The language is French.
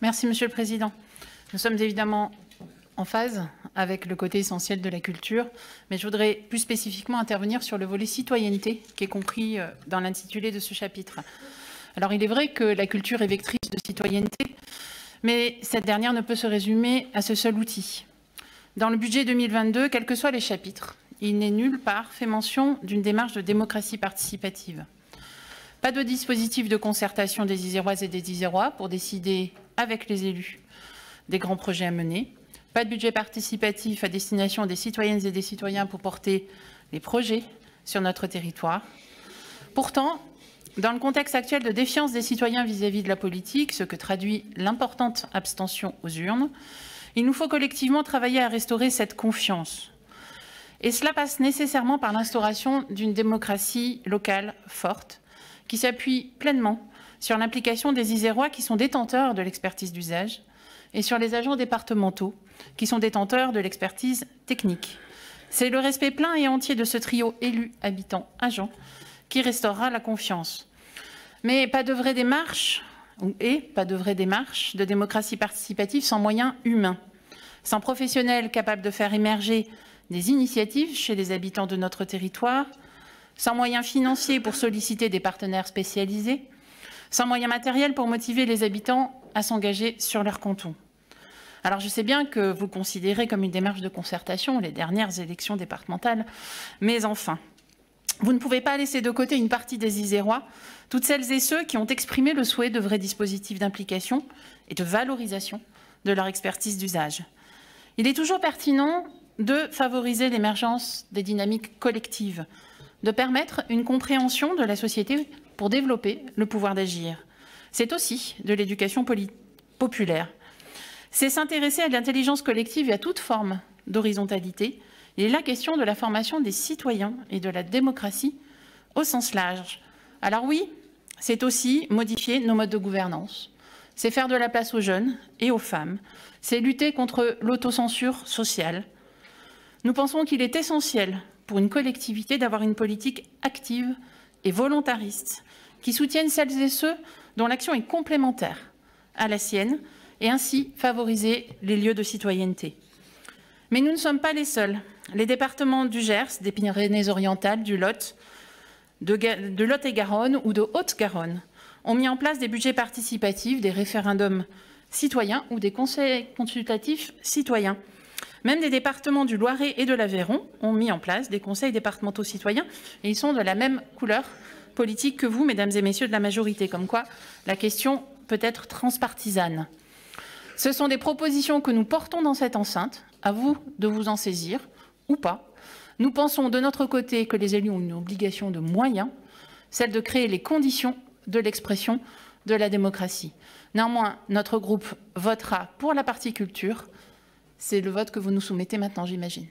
Merci, Monsieur le Président. Nous sommes évidemment en phase avec le côté essentiel de la culture, mais je voudrais plus spécifiquement intervenir sur le volet citoyenneté qui est compris dans l'intitulé de ce chapitre. Alors, il est vrai que la culture est vectrice de citoyenneté, mais cette dernière ne peut se résumer à ce seul outil. Dans le budget 2022, quels que soient les chapitres, il n'est nulle part fait mention d'une démarche de démocratie participative. Pas de dispositif de concertation des Iséroises et des Isérois pour décider avec les élus des grands projets à mener. Pas de budget participatif à destination des citoyennes et des citoyens pour porter les projets sur notre territoire. Pourtant, dans le contexte actuel de défiance des citoyens vis-à-vis de la politique, ce que traduit l'importante abstention aux urnes, il nous faut collectivement travailler à restaurer cette confiance. Et cela passe nécessairement par l'instauration d'une démocratie locale forte, qui s'appuie pleinement sur l'implication des Isérois qui sont détenteurs de l'expertise d'usage et sur les agents départementaux qui sont détenteurs de l'expertise technique. C'est le respect plein et entier de ce trio élus, habitants, agents qui restaurera la confiance. Mais pas de vraie démarche, de démocratie participative sans moyens humains, sans professionnels capables de faire émerger des initiatives chez les habitants de notre territoire, sans moyens financiers pour solliciter des partenaires spécialisés, sans moyens matériels pour motiver les habitants à s'engager sur leur canton. Alors je sais bien que vous considérez comme une démarche de concertation les dernières élections départementales, mais enfin, vous ne pouvez pas laisser de côté une partie des Isérois, toutes celles et ceux qui ont exprimé le souhait de vrais dispositifs d'implication et de valorisation de leur expertise d'usage. Il est toujours pertinent de favoriser l'émergence des dynamiques collectives, de permettre une compréhension de la société pour développer le pouvoir d'agir. C'est aussi de l'éducation populaire. C'est s'intéresser à l'intelligence collective et à toute forme d'horizontalité. Il est la question de la formation des citoyens et de la démocratie au sens large. Alors oui, c'est aussi modifier nos modes de gouvernance. C'est faire de la place aux jeunes et aux femmes. C'est lutter contre l'autocensure sociale. Nous pensons qu'il est essentiel pour une collectivité d'avoir une politique active et volontariste qui soutienne celles et ceux dont l'action est complémentaire à la sienne et ainsi favoriser les lieux de citoyenneté. Mais nous ne sommes pas les seuls. Les départements du Gers, des Pyrénées-Orientales, du Lot, de Lot-et-Garonne ou de Haute-Garonne ont mis en place des budgets participatifs, des référendums citoyens ou des conseils consultatifs citoyens. Même des départements du Loiret et de l'Aveyron ont mis en place des conseils départementaux citoyens et ils sont de la même couleur politique que vous, mesdames et messieurs de la majorité, comme quoi la question peut être transpartisane. Ce sont des propositions que nous portons dans cette enceinte, à vous de vous en saisir ou pas. Nous pensons de notre côté que les élus ont une obligation de moyens, celle de créer les conditions de l'expression de la démocratie. Néanmoins, notre groupe votera pour la partie culture. C'est le vote que vous nous soumettez maintenant, j'imagine.